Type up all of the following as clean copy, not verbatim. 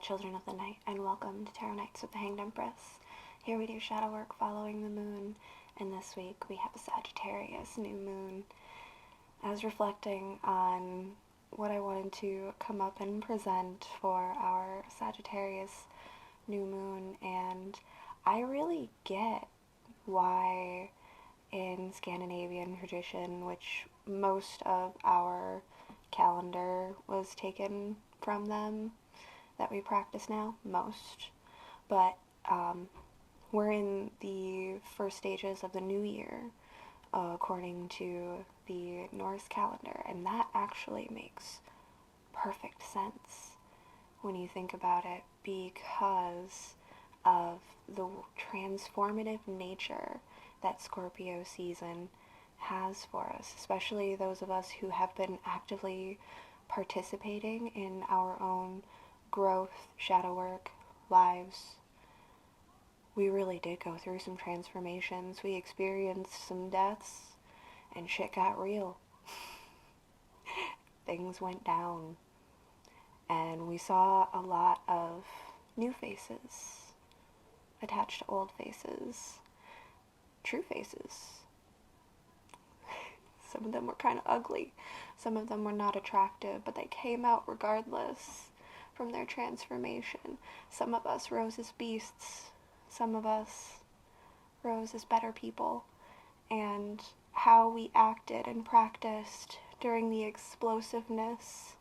children of the night, and welcome to Tarot Nights with the Hanged Empress. Here we do shadow work following the moon, and this week we have a Sagittarius new moon. I was reflecting on what I wanted to come up and present for our Sagittarius new moon, and I really get why in Scandinavian tradition, which most of our calendar was taken from them, that we practice now, but we're in the first stages of the new year, according to the Norse calendar, and that actually makes perfect sense when you think about it, because of the transformative nature that Scorpio season has for us, especially those of us who have been actively participating in our own growth, shadow work, lives. We really did go through some transformations. We experienced some deaths, and shit got real. Things went down, and we saw a lot of new faces attached to old faces, true faces. Some of them were kind of ugly. Some of them were not attractive, but they came out regardless from their transformation. Some of us rose as beasts. Some of us rose as better people. And how we acted and practiced during the explosiveness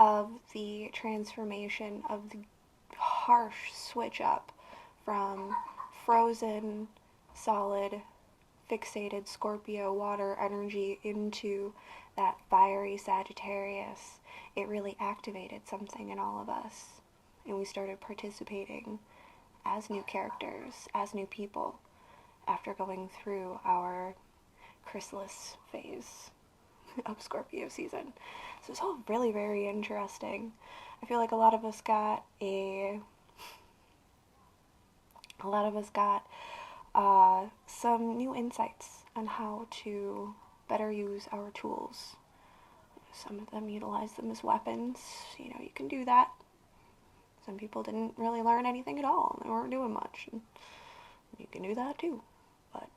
of the transformation, of the harsh switch up from frozen, solid, fixated Scorpio water energy into that fiery Sagittarius, it really activated something in all of us, and we started participating as new characters, as new people, after going through our chrysalis phase of Scorpio season. So it's all really very interesting. I feel like a lot of us got some new insights on how to better use our tools. Some of them utilize them as weapons. You know, you can do that. Some people didn't really learn anything at all. They weren't doing much. And you can do that too. But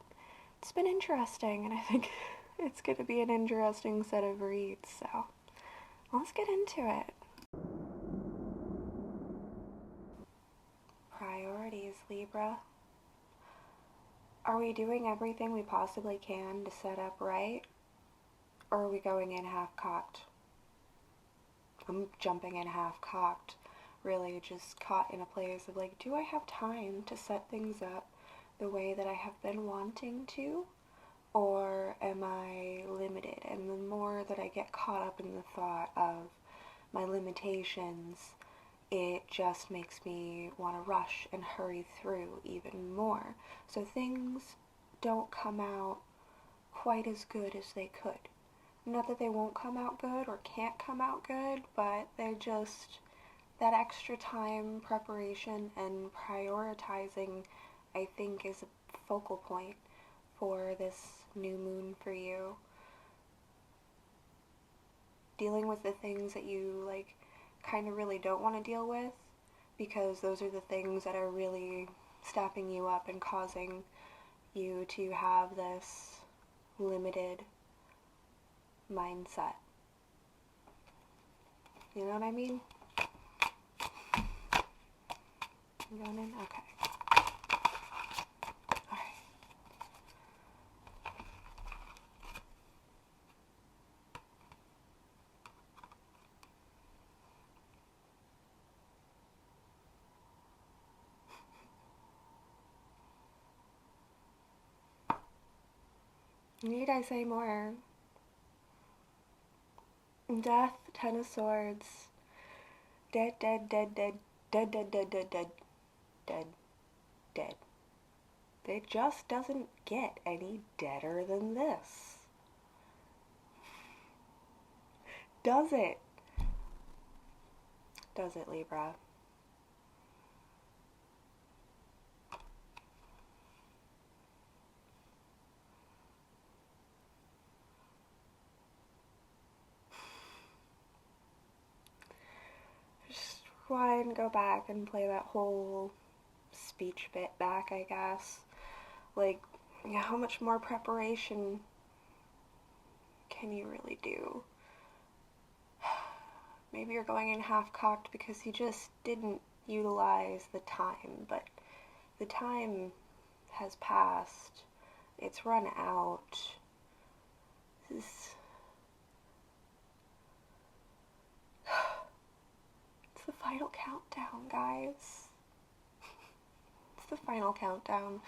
it's been interesting, and I think it's going to be an interesting set of reads. So let's get into it. Priorities, Libra. Are we doing everything we possibly can to set up right? Or are we going in half-cocked? I'm jumping in half-cocked, really just caught in a place of like, do I have time to set things up the way that I have been wanting to? Or am I limited? And the more that I get caught up in the thought of my limitations, it just makes me want to rush and hurry through even more. So things don't come out quite as good as they could. Not that they won't come out good or can't come out good, but they're just that extra time, preparation, and prioritizing, I think, is a focal point for this new moon for you. Dealing with the things that you kind of really don't want to deal with, because those are the things that are really stopping you up and causing you to have this limited mindset. You know what I mean? You going in? Okay. Alright. Need I say more? Death, Ten of Swords, dead, dead, dead, dead, dead, dead, dead, dead, dead, dead, dead. It just doesn't get any deader than this. Does it? Does it, Libra? rewind, go back, and play that whole speech bit back, I guess. Like, yeah, how much more preparation can you really do? Maybe you're going in half-cocked because you just didn't utilize the time, but the time has passed. It's run out. It's the final countdown, guys. It's the final countdown.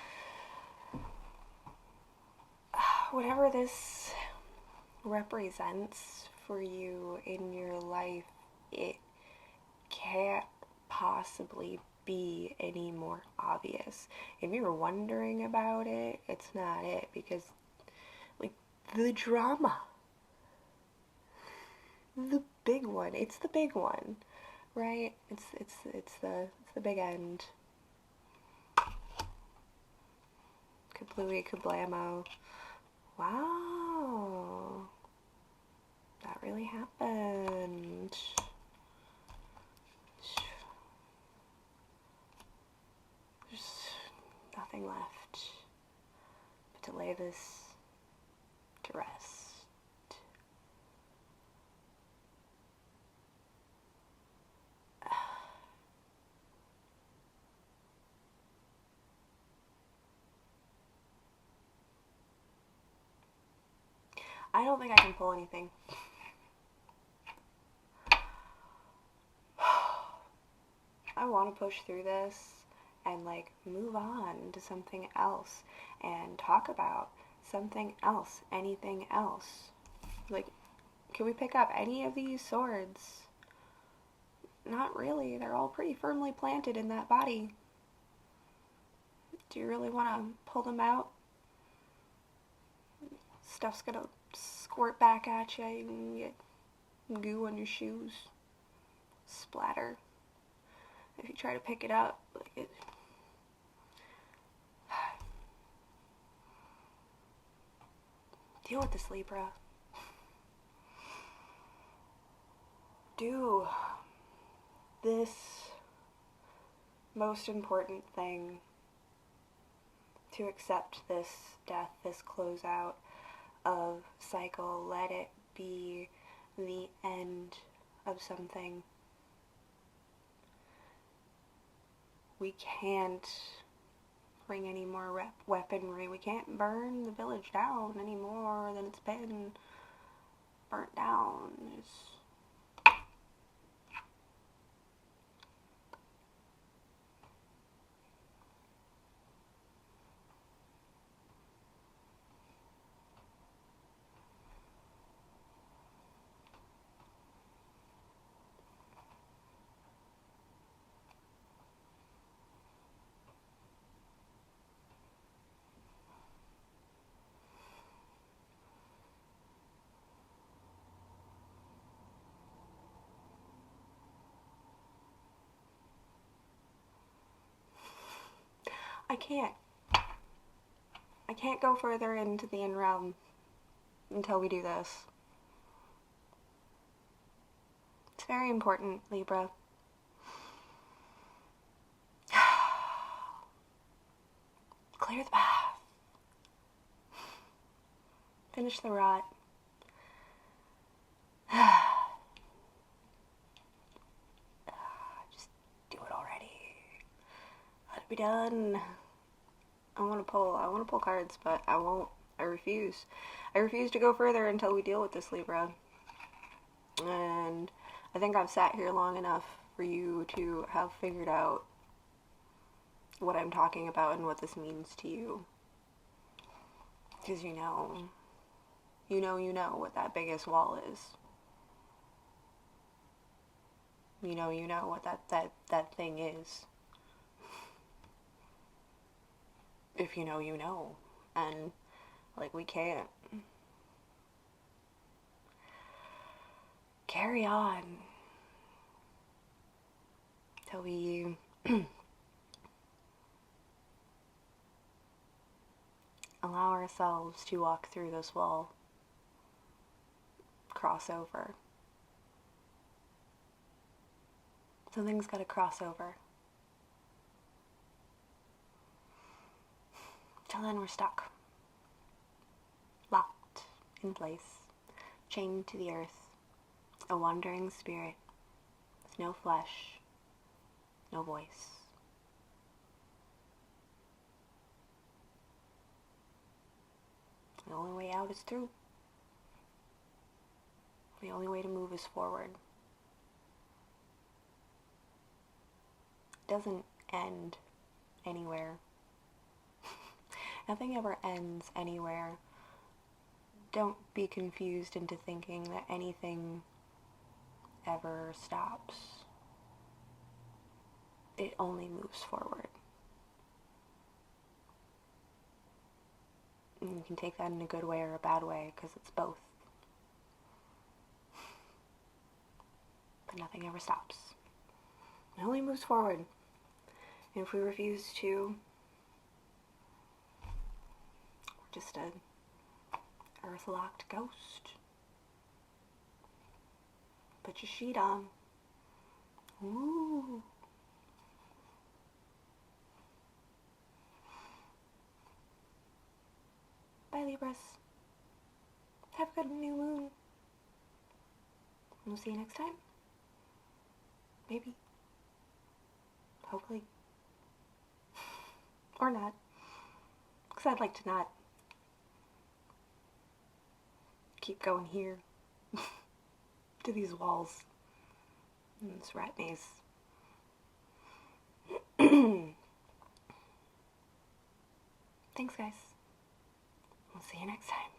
Whatever this represents for you in your life, it can't possibly be any more obvious. If you were wondering about it, it's not it, because like the drama, the big one, it's the big one, right? It's the big end. Kablooey kablamo. Wow, that really happened. There's nothing left but to lay this to rest. I don't think I can pull anything. I want to push through this and like move on to something else and talk about something else, anything else. Like, can we pick up any of these swords? Not really. They're all pretty firmly planted in that body. Do you really want to pull them out? Stuff's gonna squirt back at you. You can get goo on your shoes. Splatter. If you try to pick it up, like it... Deal with this, Libra. Do this most important thing, to accept this death, this closeout of cycle. Let it be the end of something. We can't bring any more weaponry. We can't burn the village down any more than it's been burnt down. I can't go further into the in-realm until we do this. It's very important, Libra. Clear the path. Finish the rot. Just do it already. Let it be done. I want to pull cards, but I won't. I refuse. I refuse to go further until we deal with this, Libra. And I think I've sat here long enough for you to have figured out what I'm talking about and what this means to you. Because you know what that biggest wall is. You know what that thing is. If you know. And, like, we can't. Carry on. Till we... allow ourselves to walk through this wall. Cross over. Something's got to cross over. Till then we're stuck. Locked in place. Chained to the earth. A wandering spirit. With no flesh. No voice. The only way out is through. The only way to move is forward. It doesn't end anywhere. Nothing ever ends anywhere. Don't be confused into thinking that anything ever stops. It only moves forward. And you can take that in a good way or a bad way, because it's both. But nothing ever stops. It only moves forward. And if we refuse to, we're just a earth-locked ghost. Put your sheet on. Ooh. Bye, Libras. Have a good new moon. We'll see you next time. Maybe. Hopefully. Or not. Because I'd like to not keep going here. To these walls. And this rat maze. Thanks, guys. We'll see you next time.